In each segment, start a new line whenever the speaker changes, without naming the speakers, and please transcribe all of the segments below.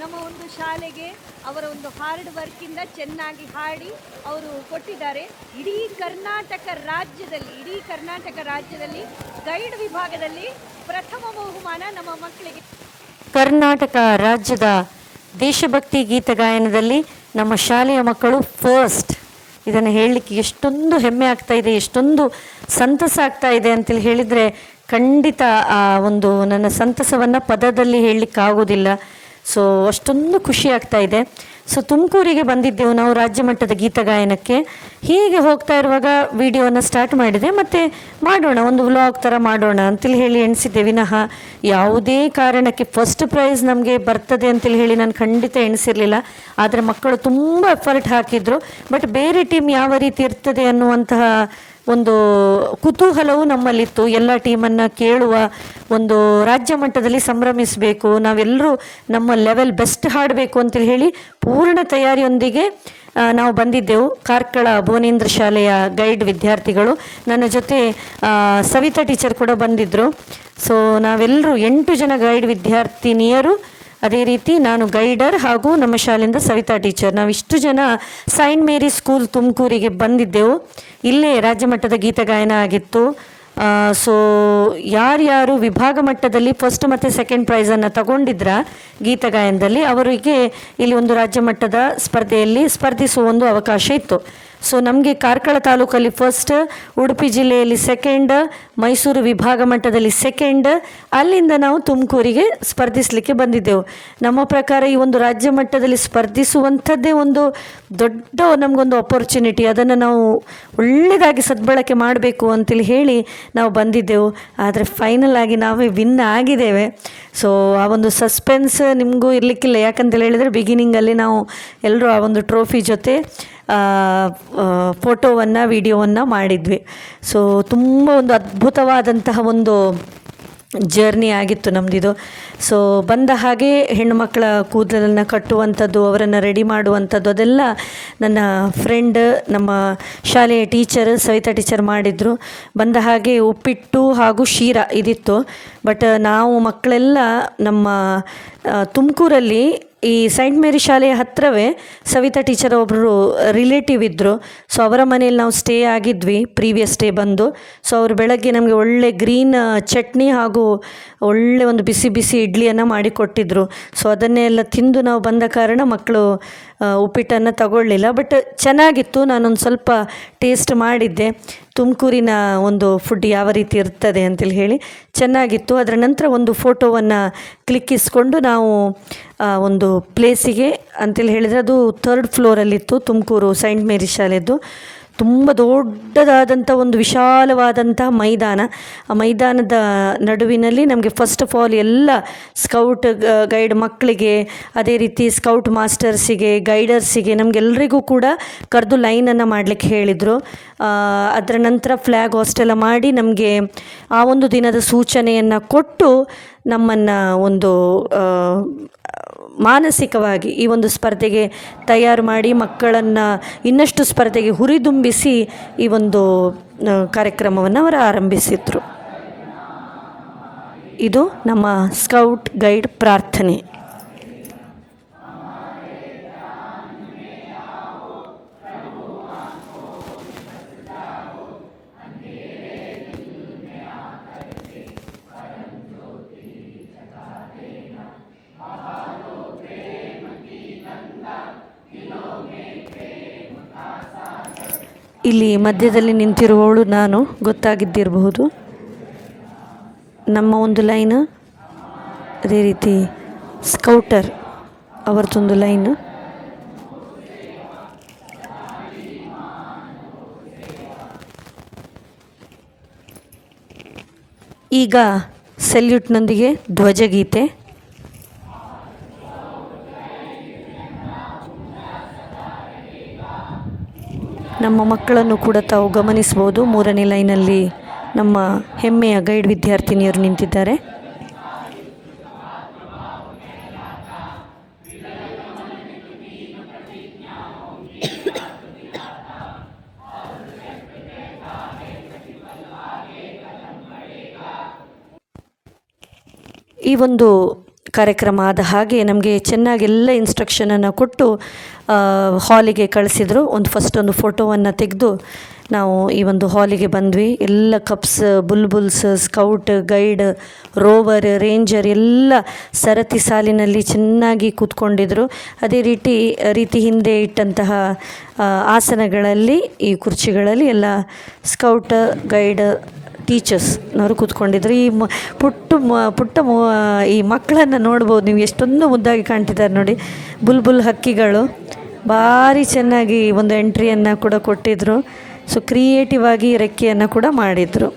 ನಮ್ಮ ಒಂದು ಶಾಲೆಗೆ ಅವರ ಒಂದು ಹಾರ್ಡ್ ವರ್ಕಿಂದ ಚೆನ್ನಾಗಿ ಹಾಡಿ ಅವರು ಕೊಟ್ಟಿದ್ದಾರೆ. ಇಡೀ ಕರ್ನಾಟಕ ರಾಜ್ಯದಲ್ಲಿ ಗೈಡ್ ವಿಭಾಗದಲ್ಲಿ ಪ್ರಥಮ ಬಹುಮಾನ ನಮ್ಮ ಮಕ್ಕಳಿಗೆ.
ಕರ್ನಾಟಕ ರಾಜ್ಯದ ದೇಶಭಕ್ತಿ ಗೀತ ಗಾಯನದಲ್ಲಿ ನಮ್ಮ ಶಾಲೆಯ ಮಕ್ಕಳು ಫಸ್ಟ್. ಇದನ್ನು ಹೇಳಲಿಕ್ಕೆ ಎಷ್ಟೊಂದು ಹೆಮ್ಮೆ ಆಗ್ತಾ ಇದೆ, ಎಷ್ಟೊಂದು ಸಂತಸ ಆಗ್ತಾ ಇದೆ ಅಂತೇಳಿ ಹೇಳಿದರೆ ಖಂಡಿತ ಆ ಒಂದು ನನ್ನ ಸಂತಸವನ್ನು ಪದದಲ್ಲಿ ಹೇಳಲಿಕ್ಕೆ ಆಗೋದಿಲ್ಲ. ಸೊ ಅಷ್ಟೊಂದು ಖುಷಿ ಆಗ್ತಾ ಇದೆ. ಸೊ ತುಮಕೂರಿಗೆ ಬಂದಿದ್ದೆವು ನಾವು ರಾಜ್ಯ ಮಟ್ಟದ ಗೀತ ಗಾಯನಕ್ಕೆ. ಹೀಗೆ ಹೋಗ್ತಾ ಇರುವಾಗ ವಿಡಿಯೋವನ್ನು ಸ್ಟಾರ್ಟ್ ಮಾಡಿದೆ, ಮತ್ತು ಮಾಡೋಣ ಒಂದು ವ್ಲಾಗ್ ಥರ ಮಾಡೋಣ ಅಂತೇಳಿ ಹೇಳಿ ಎಣಿಸಿದ್ದೆ ವಿನಃ ಯಾವುದೇ ಕಾರಣಕ್ಕೆ ಫಸ್ಟ್ ಪ್ರೈಸ್ ನಮಗೆ ಬರ್ತದೆ ಅಂತೇಳಿ ಹೇಳಿ ನಾನು ಖಂಡಿತ ಎಣಿಸಿರಲಿಲ್ಲ. ಆದರೆ ಮಕ್ಕಳು ತುಂಬ ಎಫರ್ಟ್ ಹಾಕಿದರು. ಬಟ್ ಬೇರೆ ಟೀಮ್ ಯಾವ ರೀತಿ ಇರ್ತದೆ ಅನ್ನುವಂತಹ ಒಂದು ಕುತೂಹಲವು ನಮ್ಮಲ್ಲಿತ್ತು. ಎಲ್ಲ ಟೀಮನ್ನು ಕೇಳುವ, ಒಂದು ರಾಜ್ಯ ಮಟ್ಟದಲ್ಲಿ ಸಂಭ್ರಮಿಸಬೇಕು, ನಾವೆಲ್ಲರೂ ನಮ್ಮ ಲೆವೆಲ್ ಬೆಸ್ಟ್ ಹಾಡಬೇಕು ಅಂತೇಳಿ ಹೇಳಿ ಪೂರ್ಣ ತಯಾರಿಯೊಂದಿಗೆ ನಾವು ಬಂದಿದ್ದೆವು. ಕಾರ್ಕಳ ಭುವನೇಂದ್ರ ಶಾಲೆಯ ಗೈಡ್ ವಿದ್ಯಾರ್ಥಿಗಳು, ನನ್ನ ಜೊತೆ ಸವಿತಾ ಟೀಚರ್ ಕೂಡ ಬಂದಿದ್ದರು. ಸೊ ನಾವೆಲ್ಲರೂ 8 ಜನ ಗೈಡ್ ವಿದ್ಯಾರ್ಥಿನಿಯರು, ಅದೇ ರೀತಿ ನಾನು ಗೈಡರ್ ಹಾಗೂ ನಮ್ಮ ಶಾಲೆಯಿಂದ ಸವಿತಾ ಟೀಚರ್, ನಾವಿಷ್ಟು ಜನ ಸೈಂಟ್ ಮೇರಿ ಸ್ಕೂಲ್ ತುಮಕೂರಿಗೆ ಬಂದಿದ್ದೆವು. ಇಲ್ಲೇ ರಾಜ್ಯ ಮಟ್ಟದ ಗೀತ ಗಾಯನ ಆಗಿತ್ತು. ಸೊ ಯಾರ್ಯಾರು ವಿಭಾಗ ಮಟ್ಟದಲ್ಲಿ ಫಸ್ಟ್ ಮತ್ತು ಸೆಕೆಂಡ್ ಪ್ರೈಸನ್ನು ತಗೊಂಡಿದ್ರ ಗೀತ ಗಾಯನದಲ್ಲಿ, ಅವರಿಗೆ ಇಲ್ಲಿ ಒಂದು ರಾಜ್ಯ ಮಟ್ಟದ ಸ್ಪರ್ಧೆಯಲ್ಲಿ ಸ್ಪರ್ಧಿಸುವ ಒಂದು ಅವಕಾಶ ಇತ್ತು. ಸೊ ನಮಗೆ ಕಾರ್ಕಳ ತಾಲೂಕಲ್ಲಿ ಫಸ್ಟ್, ಉಡುಪಿ ಜಿಲ್ಲೆಯಲ್ಲಿ ಸೆಕೆಂಡ್, ಮೈಸೂರು ವಿಭಾಗ ಮಟ್ಟದಲ್ಲಿ ಸೆಕೆಂಡ್, ಅಲ್ಲಿಂದ ನಾವು ತುಮಕೂರಿಗೆ ಸ್ಪರ್ಧಿಸಲಿಕ್ಕೆ ಬಂದಿದ್ದೆವು. ನಮ್ಮ ಪ್ರಕಾರ ಈ ಒಂದು ರಾಜ್ಯ ಮಟ್ಟದಲ್ಲಿ ಸ್ಪರ್ಧಿಸುವಂಥದ್ದೇ ಒಂದು ದೊಡ್ಡ ನಮಗೊಂದು ಅಪರ್ಚುನಿಟಿ. ಅದನ್ನು ನಾವು ಒಳ್ಳೆಯದಾಗಿ ಸದ್ಬಳಕೆ ಮಾಡಬೇಕು ಅಂತೇಳಿ ಹೇಳಿ ನಾವು ಬಂದಿದ್ದೆವು. ಆದರೆ ಫೈನಲ್ ಆಗಿ ನಾವೇ ವಿನ್ ಆಗಿದ್ದೇವೆ. ಸೊ ಆ ಒಂದು ಸಸ್ಪೆನ್ಸ್ ನಿಮಗೂ ಇರಲಿಕ್ಕಿಲ್ಲ, ಯಾಕಂತೇಳಿ ಹೇಳಿದರೆ ಬಿಗಿನಿಂಗಲ್ಲಿ ನಾವು ಎಲ್ಲರೂ ಆ ಒಂದು ಟ್ರೋಫಿ ಜೊತೆ ಫೋಟೋವನ್ನು ವಿಡಿಯೋವನ್ನು ಮಾಡಿದ್ವಿ. ಸೊ ತುಂಬ ಒಂದು ಅದ್ಭುತವಾದಂತಹ ಒಂದು ಜರ್ನಿ ಆಗಿತ್ತು ನಮ್ಮದಿದು. ಸೊ ಬಂದ ಹಾಗೆ ಹೆಣ್ಣುಮಕ್ಕಳ ಕೂದಲನ್ನು ಕಟ್ಟುವಂಥದ್ದು, ಅವರನ್ನು ರೆಡಿ ಮಾಡುವಂಥದ್ದು, ಅದೆಲ್ಲ ನನ್ನ ಫ್ರೆಂಡ್, ನಮ್ಮ ಶಾಲೆಯ ಟೀಚರ್ ಸವಿತಾ ಟೀಚರ್ ಮಾಡಿದರು. ಬಂದ ಹಾಗೆ ಉಪ್ಪಿಟ್ಟು ಹಾಗೂ ಶೀರಾ ಇದಿತ್ತು. ಬಟ್ ನಾವು ಮಕ್ಕಳೆಲ್ಲ ನಮ್ಮ ತುಮಕೂರಲ್ಲಿ ಈ ಸೈಂಟ್ ಮೇರಿ ಶಾಲೆಯ ಹತ್ತಿರವೇ ಸವಿತಾ ಟೀಚರ್ ಒಬ್ಬರು ರಿಲೇಟಿವ್ ಇದ್ದರು. ಸೊ ಅವರ ಮನೆಯಲ್ಲಿ ನಾವು ಸ್ಟೇ ಆಗಿದ್ವಿ ಪ್ರೀವಿಯಸ್ ಡೇ ಬಂದು. ಸೊ ಅವರು ಬೆಳಗ್ಗೆ ನಮಗೆ ಒಳ್ಳೆ ಗ್ರೀನ್ ಚಟ್ನಿ ಹಾಗೂ ಒಳ್ಳೆ ಒಂದು ಬಿಸಿ ಬಿಸಿ ಇಡ್ಲಿಯನ್ನು ಮಾಡಿಕೊಟ್ಟಿದ್ರು. ಸೊ ಅದನ್ನೇ ಎಲ್ಲ ತಿಂದು ನಾವು ಬಂದ ಕಾರಣ ಮಕ್ಕಳು ಉಪ್ಪಿಟ್ಟನ್ನು ತಗೊಳ್ಳಿಲ್ಲ. ಬಟ್ ಚೆನ್ನಾಗಿತ್ತು, ನಾನೊಂದು ಸ್ವಲ್ಪ ಟೇಸ್ಟ್ ಮಾಡಿದ್ದೆ ತುಮಕೂರಿನ ಒಂದು ಫುಡ್ ಯಾವ ರೀತಿ ಇರ್ತದೆ ಅಂತೇಳಿ ಹೇಳಿ, ಚೆನ್ನಾಗಿತ್ತು. ಅದರ ನಂತರ ಒಂದು ಫೋಟೋವನ್ನು ಕ್ಲಿಕ್ಕಿಸ್ಕೊಂಡು ನಾವು ಒಂದು ಪ್ಲೇಸಿಗೆ ಅಂತೇಳಿ ಹೇಳಿದರೆ, ಅದು 3rd ಫ್ಲೋರಲ್ಲಿತ್ತು ತುಮಕೂರು ಸೈಂಟ್ ಮೇರಿ ಶಾಲೆದ್ದು. ತುಂಬ ದೊಡ್ಡದಾದಂಥ ಒಂದು ವಿಶಾಲವಾದಂಥ ಮೈದಾನ. ಆ ಮೈದಾನದ ನಡುವಿನಲ್ಲಿ ನಮಗೆ ಫಸ್ಟ್ ಆಫ್ ಆಲ್ ಎಲ್ಲ ಸ್ಕೌಟ್ ಗೈಡ್ ಮಕ್ಕಳಿಗೆ, ಅದೇ ರೀತಿ ಸ್ಕೌಟ್ ಮಾಸ್ಟರ್ಸಿಗೆ, ಗೈಡರ್ಸಿಗೆ, ನಮಗೆಲ್ಲರಿಗೂ ಕೂಡ ಕರೆದು ಲೈನನ್ನು ಮಾಡಲಿಕ್ಕೆ ಹೇಳಿದರು. ಅದರ ನಂತರ ಫ್ಲ್ಯಾಗ್ ಹಾಸ್ಟೆಲ್ಲ ಮಾಡಿ ನಮಗೆ ಆ ಒಂದು ದಿನದ ಸೂಚನೆಯನ್ನು ಕೊಟ್ಟು ನಮ್ಮನ್ನು ಒಂದು ಮಾನಸಿಕವಾಗಿ ಈ ಒಂದು ಸ್ಪರ್ಧೆಗೆ ತಯಾರು ಮಾಡಿ ಮಕ್ಕಳನ್ನು ಇನ್ನಷ್ಟು ಸ್ಪರ್ಧೆಗೆ ಹುರಿದುಂಬಿಸಿ ಈ ಒಂದು ಕಾರ್ಯಕ್ರಮವನ್ನು ಅವರು ಆರಂಭಿಸಿದರು. ಇದು ನಮ್ಮ ಸ್ಕೌಟ್ ಗೈಡ್ ಪ್ರಾರ್ಥನೆ. ಇಲ್ಲಿ ಮಧ್ಯದಲ್ಲಿ ನಿಂತಿರುವವಳು ನಾನು, ಗೊತ್ತಾಗಿದ್ದಿರಬಹುದು. ನಮ್ಮ ಒಂದು ಲೈನ್, ಅದೇ ರೀತಿ ಸ್ಕೌಟರ್ ಅವರದೊಂದು ಲೈನ್. ಈಗ ಸೆಲ್ಯೂಟ್ನೊಂದಿಗೆ ಧ್ವಜಗೀತೆ. ನಮ್ಮ ಮಕ್ಕಳನ್ನು ಕೂಡ ತಾವು ಗಮನಿಸ್ಬೋದು. 3ನೇ ಲೈನಲ್ಲಿ ನಮ್ಮ ಹೆಮ್ಮೆಯ ಗೈಡ್ ವಿದ್ಯಾರ್ಥಿನಿಯರು ನಿಂತಿದ್ದಾರೆ. ಈ ಒಂದು ಕಾರ್ಯಕ್ರಮ ಆದ ಹಾಗೆ ನಮಗೆ ಚೆನ್ನಾಗಿ ಎಲ್ಲ ಇನ್ಸ್ಟ್ರಕ್ಷನನ್ನು ಕೊಟ್ಟು ಹಾಲಿಗೆ ಕಳಿಸಿದರು. ಫಸ್ಟ್ ಒಂದು ಫೋಟೋವನ್ನು ತೆಗೆದು ನಾವು ಈ ಒಂದು ಹಾಲಿಗೆ ಬಂದ್ವಿ. ಎಲ್ಲ cups, bulbuls, scout, guide, rover, ranger ಎಲ್ಲ ಸರತಿ ಸಾಲಿನಲ್ಲಿ ಚೆನ್ನಾಗಿ ಕೂತ್ಕೊಂಡಿದ್ರು. ಅದೇ ರೀತಿ ಹಿಂದೆ ಇಟ್ಟಂತಹ ಆಸನಗಳಲ್ಲಿ, ಈ ಕುರ್ಚಿಗಳಲ್ಲಿ ಎಲ್ಲ ಸ್ಕೌಟ್, ಗೈಡ್, ಟೀಚರ್ಸ್ನವರು ಕೂತ್ಕೊಂಡಿದ್ರು. ಈ ಪುಟ್ಟ ಈ ಮಕ್ಕಳನ್ನು ನೋಡ್ಬೋದು ನೀವು, ಎಷ್ಟೊಂದು ಮುದ್ದಾಗಿ ಕಾಣ್ತಿದ್ದಾರೆ ನೋಡಿ. ಬುಲ್ಬುಲ್ ಹಕ್ಕಿಗಳು ಭಾರಿ ಚೆನ್ನಾಗಿ ಒಂದು ಎಂಟ್ರಿಯನ್ನು ಕೂಡ ಕೊಟ್ಟಿದ್ದರು. ಸೊ ಕ್ರಿಯೇಟಿವ್ ಆಗಿ ರೆಕ್ಕೆಯನ್ನು ಕೂಡ ಮಾಡಿದರು.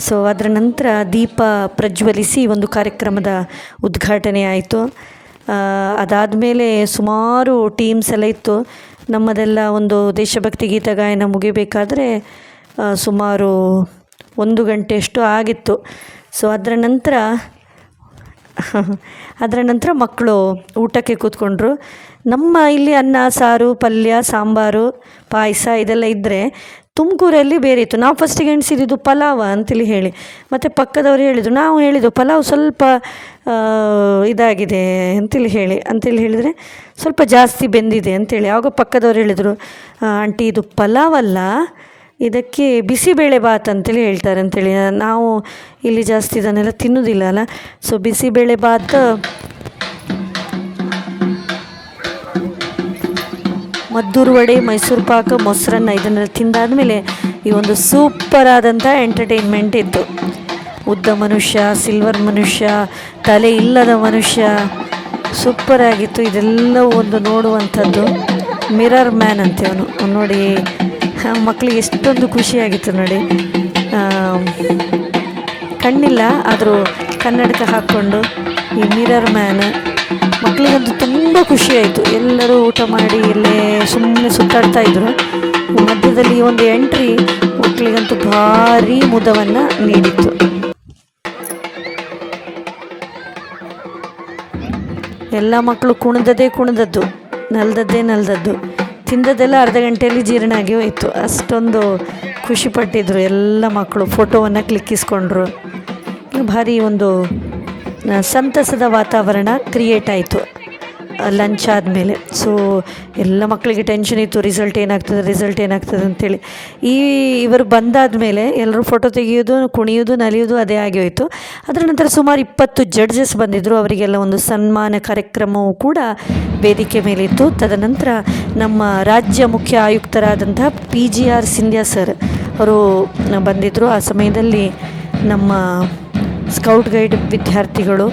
ಸೊ ಅದರ ನಂತರ ದೀಪ ಪ್ರಜ್ವಲಿಸಿ ಒಂದು ಕಾರ್ಯಕ್ರಮದ ಉದ್ಘಾಟನೆ ಆಯಿತು. ಅದಾದಮೇಲೆ ಸುಮಾರು ಟೀಮ್ಸ್ ಎಲ್ಲ ಇತ್ತು. ನಮ್ಮದೆಲ್ಲ ಒಂದು ದೇಶಭಕ್ತಿ ಗೀತಗಾಯನ ಮುಗಿಬೇಕಾದ್ರೆ ಸುಮಾರು 1 ಗಂಟೆಯಷ್ಟು ಆಗಿತ್ತು. ಸೊ ಅದರ ನಂತರ ಮಕ್ಕಳು ಊಟಕ್ಕೆ ಕೂತ್ಕೊಂಡ್ರು. ನಮ್ಮ ಇಲ್ಲಿ ಅನ್ನ, ಸಾರು, ಪಲ್ಯ, ಸಾಂಬಾರು, ಪಾಯಸ ಇದೆಲ್ಲ ಇದ್ದರೆ ತುಮಕೂರಲ್ಲಿ ಬೇರೆ ಇತ್ತು. ನಾವು ಫಸ್ಟಿಗೆ ಎಣಿಸಿದ್ದು ಪಲಾವ ಅಂತೇಳಿ ಹೇಳಿ, ಮತ್ತು ಪಕ್ಕದವರು ಹೇಳಿದರು. ನಾವು ಹೇಳಿದ್ದು ಪಲಾವ್ ಸ್ವಲ್ಪ ಇದಾಗಿದೆ ಅಂತೇಳಿ ಹೇಳಿದರೆ ಸ್ವಲ್ಪ ಜಾಸ್ತಿ ಬೆಂದಿದೆ ಅಂತೇಳಿ. ಆವಾಗ ಪಕ್ಕದವ್ರು ಹೇಳಿದರು, ಆಂಟಿ ಇದು ಪಲಾವ್ ಅಲ್ಲ, ಇದಕ್ಕೆ ಬಿಸಿಬೇಳೆ ಬಾತ್ ಅಂತೇಳಿ ಹೇಳ್ತಾರೆ ಅಂತೇಳಿ. ನಾವು ಇಲ್ಲಿ ಜಾಸ್ತಿ ಇದನ್ನೆಲ್ಲ ತಿನ್ನೋದಿಲ್ಲ ಅಲ್ಲ. ಸೊ ಬಿಸಿಬೇಳೆ ಬಾತ್, ಮದ್ದೂರು ವಡೆ, ಮೈಸೂರು ಪಾಕ, ಮೊಸರನ್ನ ಇದನ್ನೆಲ್ಲ ತಿಂದಾದಮೇಲೆ ಈ ಒಂದು ಸೂಪರಾದಂಥ ಎಂಟರ್ಟೈನ್ಮೆಂಟ್ ಇತ್ತು. ಉದ್ದ ಮನುಷ್ಯ, ಸಿಲ್ವರ್ ಮನುಷ್ಯ, ತಲೆ ಇಲ್ಲದ ಮನುಷ್ಯ, ಸೂಪರಾಗಿತ್ತು. ಇದೆಲ್ಲ ಒಂದು ನೋಡುವಂಥದ್ದು. ಮಿರರ್ ಮ್ಯಾನ್ ಅಂತೇವನು ನೋಡಿ. ಮಕ್ಕಳಿಗೆ ಎಷ್ಟೊಂದು ಖುಷಿಯಾಗಿತ್ತು ನೋಡಿ. ಕಣ್ಣಿಲ್ಲ ಆದರೂ ಕನ್ನಡಕ ಹಾಕ್ಕೊಂಡು ಈ ಮಿರರ್ ಮ್ಯಾನ್, ಮಕ್ಕಳಿಗಂತೂ ತುಂಬ ಖುಷಿಯಾಯಿತು. ಎಲ್ಲರೂ ಊಟ ಮಾಡಿ ಇಲ್ಲೇ ಸುಮ್ಮನೆ ಸುತ್ತಾಡ್ತಾಯಿದ್ರು. ಮಧ್ಯದಲ್ಲಿ ಒಂದು ಎಂಟ್ರಿ ಮಕ್ಕಳಿಗಂತೂ ಭಾರೀ ಮುದವನ್ನು ನೀಡಿತ್ತು. ಎಲ್ಲ ಮಕ್ಕಳು ಕುಣಿದದ್ದು, ನಲ್ದದ್ದು, ತಿಂದದ್ದೆಲ್ಲ ಅರ್ಧ ಗಂಟೆಯಲ್ಲಿ ಜೀರ್ಣ ಆಗಿ ಹೋಯಿತು. ಅಷ್ಟೊಂದು ಖುಷಿಪಟ್ಟಿದ್ರು ಎಲ್ಲ ಮಕ್ಕಳು. ಫೋಟೋವನ್ನು ಕ್ಲಿಕ್ಕಿಸ್ಕೊಂಡ್ರು. ಭಾರಿ ಒಂದು ಸಂತಸದ ವಾತಾವರಣ ಕ್ರಿಯೇಟ್ ಆಯಿತು ಲಂಚ್ ಆದಮೇಲೆ. ಸೊ ಎಲ್ಲ ಮಕ್ಕಳಿಗೆ ಟೆನ್ಷನ್ ಇತ್ತು, ರಿಸಲ್ಟ್ ಏನಾಗ್ತದೆ ಅಂತೇಳಿ. ಇವರು ಬಂದಾದ ಮೇಲೆ ಎಲ್ಲರೂ ಫೋಟೋ ತೆಗೆಯೋದು, ಕುಣಿಯೋದು, ನಲಿಯೋದು ಅದೇ ಆಗಿ ಹೋಯಿತು. ಅದರ ನಂತರ ಸುಮಾರು 20 ಜಡ್ಜಸ್ ಬಂದಿದ್ದರು. ಅವರಿಗೆಲ್ಲ ಒಂದು ಸನ್ಮಾನ ಕಾರ್ಯಕ್ರಮವೂ ಕೂಡ ವೇದಿಕೆ ಮೇಲಿತ್ತು. ತದನಂತರ ನಮ್ಮ ರಾಜ್ಯ ಮುಖ್ಯ ಆಯುಕ್ತರಾದಂತಹ PGR ಸಿಂಧ್ಯಾ ಸರ್ ಅವರು ಬಂದಿದ್ದರು. ಆ ಸಮಯದಲ್ಲಿ ನಮ್ಮ ಸ್ಕೌಟ್ ಗೈಡ್ ವಿದ್ಯಾರ್ಥಿಗಳು,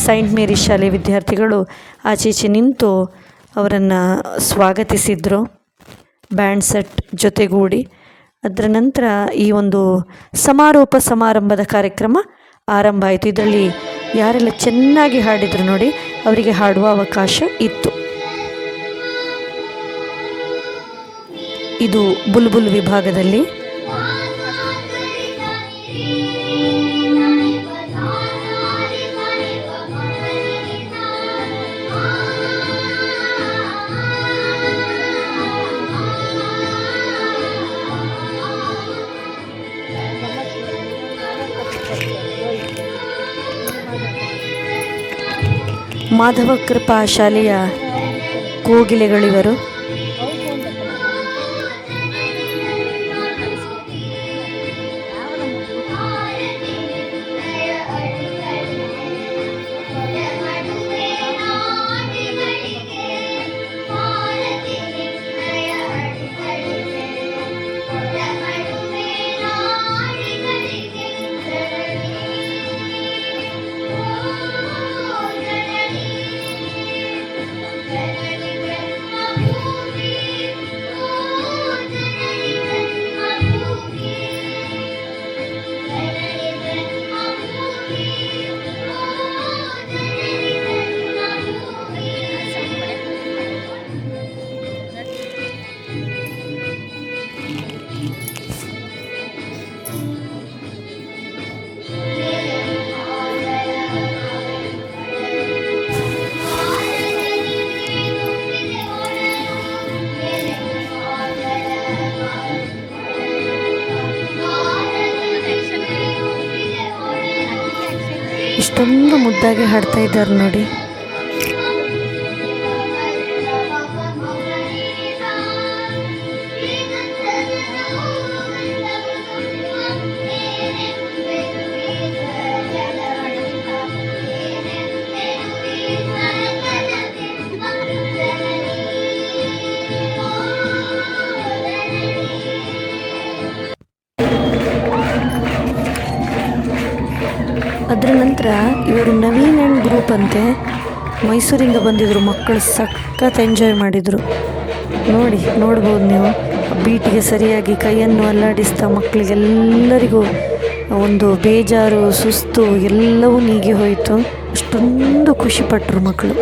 ಸೈಂಟ್ ಮೇರಿ ಶಾಲೆ ವಿದ್ಯಾರ್ಥಿಗಳು ಆಚೀಚೆ ನಿಂತು ಅವರನ್ನು ಸ್ವಾಗತಿಸಿದರು ಬ್ಯಾಂಡ್ ಸೆಟ್ ಜೊತೆಗೂಡಿ. ಅದರ ನಂತರ ಈ ಒಂದು ಸಮಾರೋಪ ಸಮಾರಂಭದ ಕಾರ್ಯಕ್ರಮ ಆರಂಭ ಆಯಿತು. ಇದರಲ್ಲಿ ಯಾರೆಲ್ಲ ಚೆನ್ನಾಗಿ ಹಾಡಿದರು ನೋಡಿ, ಅವರಿಗೆ ಹಾಡುವ ಅವಕಾಶ ಇತ್ತು. ಇದು ಬುಲ್ಬುಲ್ ವಿಭಾಗದಲ್ಲಿ. ಮಾಧವ ಕೃಪಾ ಶಾಲೆಯ ಕೋಗಿಲೆಗಳಿವರು. ಮುದ್ದಾಗಿ ಹಾಡ್ತಾ ಇದ್ದಾರೆ ನೋಡಿ. ಅದರ ನಂತರ ಇವರು ನವೀನ್ ಆ್ಯಂಡ್ ಗ್ರೂಪ್ ಅಂತೆ ಮೈಸೂರಿಂದ ಬಂದಿದ್ದರು. ಮಕ್ಕಳು ಸಖತ್ ಎಂಜಾಯ್ ಮಾಡಿದರು. ನೋಡ್ಬೋದು ನೀವು, ಬೀಟಿಗೆ ಸರಿಯಾಗಿ ಕೈಯನ್ನು ಅಲ್ಲಾಡಿಸ್ತಾ ಮಕ್ಕಳಿಗೆಲ್ಲರಿಗೂ ಒಂದು ಬೇಜಾರು, ಸುಸ್ತು ಎಲ್ಲವೂ ನೀಗಿ ಹೋಯಿತು. ಅಷ್ಟೊಂದು ಖುಷಿಪಟ್ಟರು ಮಕ್ಕಳು.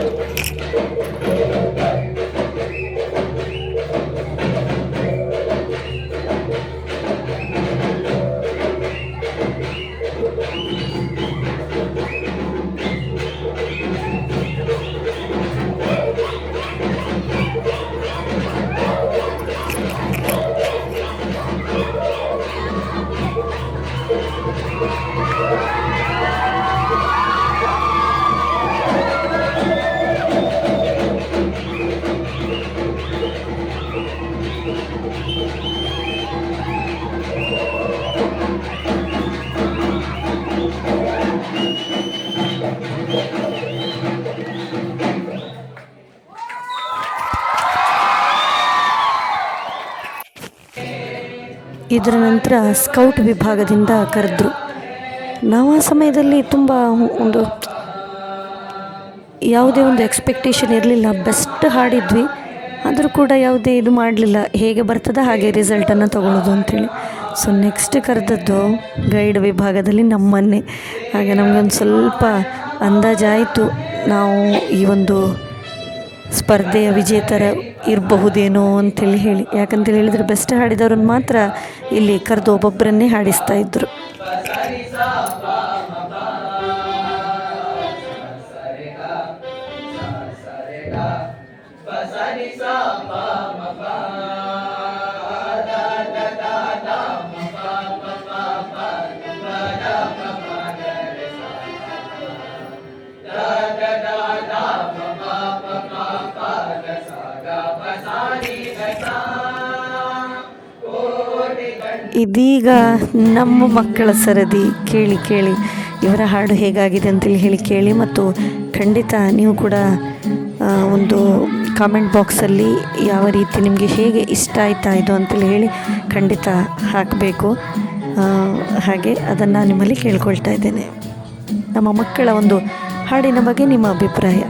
ಇದರ ನಂತರ ಸ್ಕೌಟ್ ವಿಭಾಗದಿಂದ ಕರೆದ್ರು. ನಾವು ಆ ಸಮಯದಲ್ಲಿ ತುಂಬ ಯಾವುದೇ ಒಂದು ಎಕ್ಸ್ಪೆಕ್ಟೇಷನ್ ಇರಲಿಲ್ಲ. ಬೆಸ್ಟ್ ಹಾಡಿದ್ವಿ, ಆದರೂ ಕೂಡ ಯಾವುದೇ ಇದು ಮಾಡಲಿಲ್ಲ. ಹೇಗೆ ಬರ್ತದೆ ಹಾಗೆ ರಿಸಲ್ಟನ್ನು ತೊಗೊಳ್ಳೋದು ಅಂಥೇಳಿ. ಸೊ ನೆಕ್ಸ್ಟ್ ಕರೆದದ್ದು ಗೈಡ್ ವಿಭಾಗದಲ್ಲಿ ನಮ್ಮನ್ನೇ. ಹಾಗೆ ನಮಗೊಂದು ಸ್ವಲ್ಪ ಅಂದಾಜಾಯಿತು ನಾವು ಈ ಒಂದು ಸ್ಪರ್ಧೆಯ ವಿಜೇತರ ಇರಬಹುದೇನೋ ಅಂಥೇಳಿ ಯಾಕಂತೇಳಿ ಹೇಳಿದರೆ ಬೆಸ್ಟ್ ಹಾಡಿದವ್ರನ್ನ ಮಾತ್ರ ಇಲ್ಲಿ ಕರೆದು ಒಬ್ಬೊಬ್ಬರನ್ನೇ ಹಾಡಿಸ್ತಾ ಇದ್ದರು. ಇದೀಗ ನಮ್ಮ ಮಕ್ಕಳ ಸರದಿ. ಕೇಳಿ ಇವರ ಹಾಡು ಹೇಗಾಗಿದೆ ಅಂತೇಳಿ ಕೇಳಿ, ಮತ್ತು ಖಂಡಿತ ನೀವು ಕೂಡ ಒಂದು ಕಾಮೆಂಟ್ ಬಾಕ್ಸಲ್ಲಿ ಯಾವ ರೀತಿ ನಿಮಗೆ ಹೇಗೆ ಇಷ್ಟ ಆಯ್ತಾ ಇದು ಅಂತೇಳಿ ಹೇಳಿ ಖಂಡಿತ ಹಾಕಬೇಕು. ಹಾಗೆ ಅದನ್ನು ನಿಮ್ಮಲ್ಲಿ ಕೇಳ್ಕೊಳ್ತಾ ಇದ್ದೇನೆ. ನಮ್ಮ ಮಕ್ಕಳ ಒಂದು ಹಾಡಿನ ಬಗ್ಗೆ ನಿಮ್ಮ ಅಭಿಪ್ರಾಯ.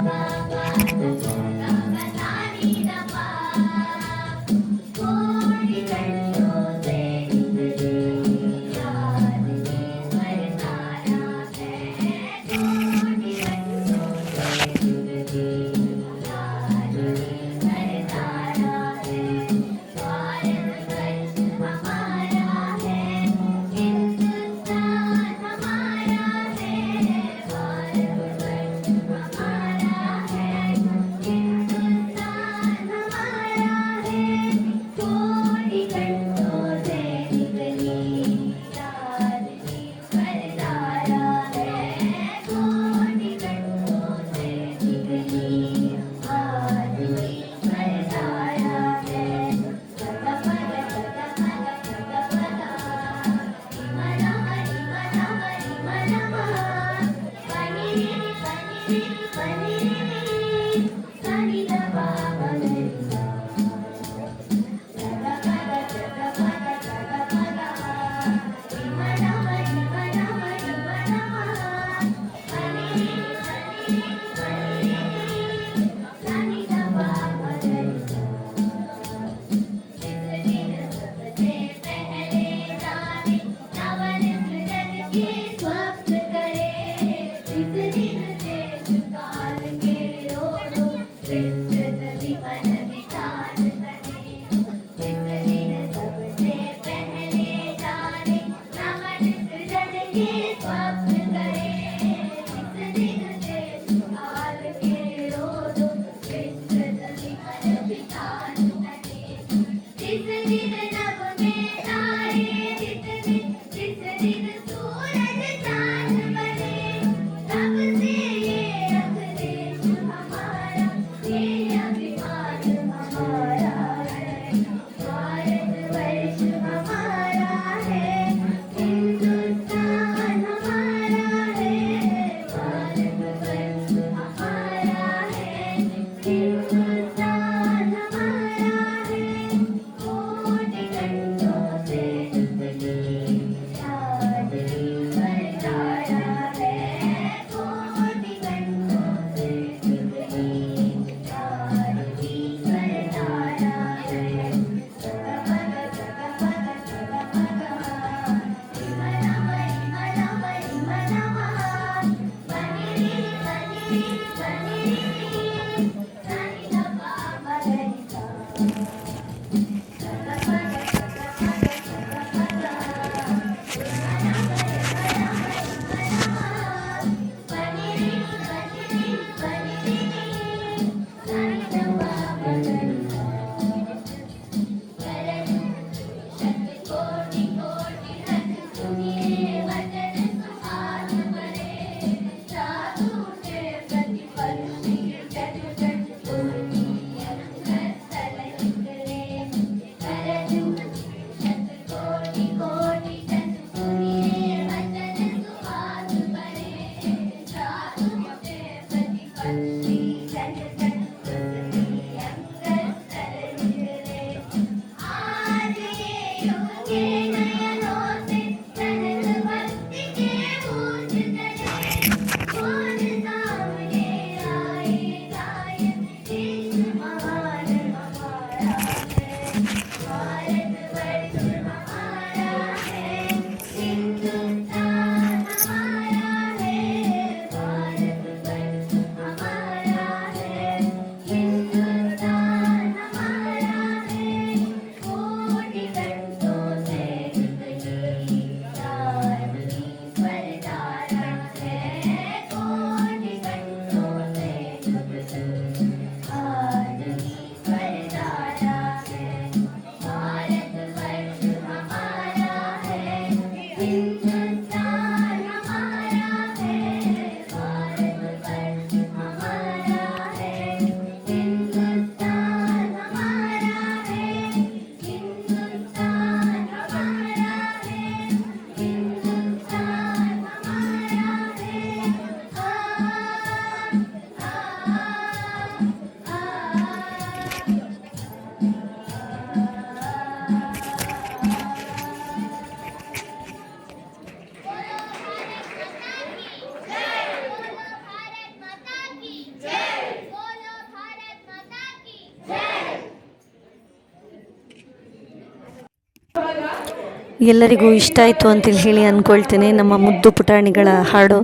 ಎಲ್ಲರಿಗೂ ಇಷ್ಟ ಆಯಿತು ಅಂತೇಳಿ ಹೇಳಿ ಅಂದ್ಕೊಳ್ತೇನೆ. ನಮ್ಮ ಮುದ್ದು ಪುಟಾಣಿಗಳ ಹಾಡು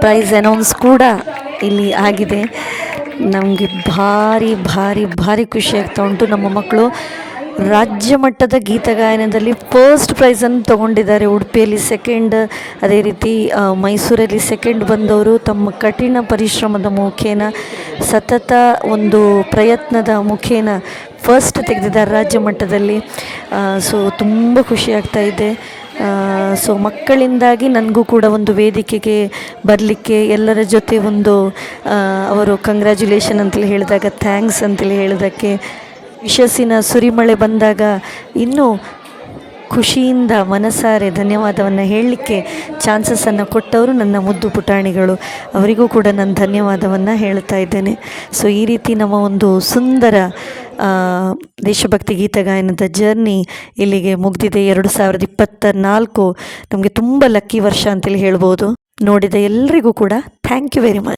ಪ್ರೈಸ್ ಅನೌನ್ಸ್ ಕೂಡ ಇಲ್ಲಿ ಆಗಿದೆ. ನಮಗೆ ಭಾರಿ ಭಾರಿ ಭಾರಿ ಖುಷಿ ಆಗ್ತಾ ಉಂಟು. ನಮ್ಮ ಮಕ್ಕಳು ರಾಜ್ಯ ಮಟ್ಟದ ಗೀತಗಾಯನದಲ್ಲಿ ಫಸ್ಟ್ ಪ್ರೈಸನ್ನು ತಗೊಂಡಿದ್ದಾರೆ. ಉಡುಪಿಯಲ್ಲಿ ಸೆಕೆಂಡ್, ಅದೇ ರೀತಿ ಮೈಸೂರಲ್ಲಿ ಸೆಕೆಂಡ್ ಬಂದವರು ತಮ್ಮ ಕಠಿಣ ಪರಿಶ್ರಮದ ಮುಖೇನ, ಸತತ ಒಂದು ಪ್ರಯತ್ನದ ಮುಖೇನ ಫಸ್ಟ್ ತೆಗೆದಿದ್ದಾರೆ ರಾಜ್ಯ ಮಟ್ಟದಲ್ಲಿ. ಸೊ ತುಂಬ ಖುಷಿ ಆಗ್ತಾ ಇದೆ. ಸೊ ಮಕ್ಕಳಿಂದಾಗಿ ನನಗೂ ಕೂಡ ಒಂದು ವೇದಿಕೆಗೆ ಬರಲಿಕ್ಕೆ, ಎಲ್ಲರ ಜೊತೆ ಒಂದು ಅವರು ಕಂಗ್ರ್ಯಾಚುಲೇಷನ್ ಅಂತೇಳಿ ಹೇಳಿದಾಗ, ಥ್ಯಾಂಕ್ಸ್ ಅಂತೇಳಿ ಹೇಳಿದ್ದಕ್ಕೆ, ಯಶಸ್ಸಿನ ಸುರಿಮಳೆ ಬಂದಾಗ ಇನ್ನೂ ಖುಷಿಯಿಂದ ಮನಸಾರೆ ಧನ್ಯವಾದವನ್ನು ಹೇಳಲಿಕ್ಕೆ ಚಾನ್ಸಸನ್ನು ಕೊಟ್ಟವರು ನನ್ನ ಮುದ್ದು ಪುಟಾಣಿಗಳು. ಅವರಿಗೂ ಕೂಡ ನಾನು ಧನ್ಯವಾದವನ್ನು ಹೇಳ್ತಾ ಇದ್ದೇನೆ. ಸೊ ಈ ರೀತಿ ನಮ್ಮ ಒಂದು ಸುಂದರ ದೇಶಭಕ್ತಿ ಗೀತಗಾಯನದ ಜರ್ನಿ ಇಲ್ಲಿಗೆ ಮುಗಿದಿದೆ. 2024 ನಮಗೆ ತುಂಬ ಲಕ್ಕಿ ವರ್ಷ ಅಂತೇಳಿ ಹೇಳ್ಬೋದು. ನೋಡಿದ ಎಲ್ಲರಿಗೂ ಕೂಡ ಥ್ಯಾಂಕ್ ಯು ವೆರಿ ಮಚ್.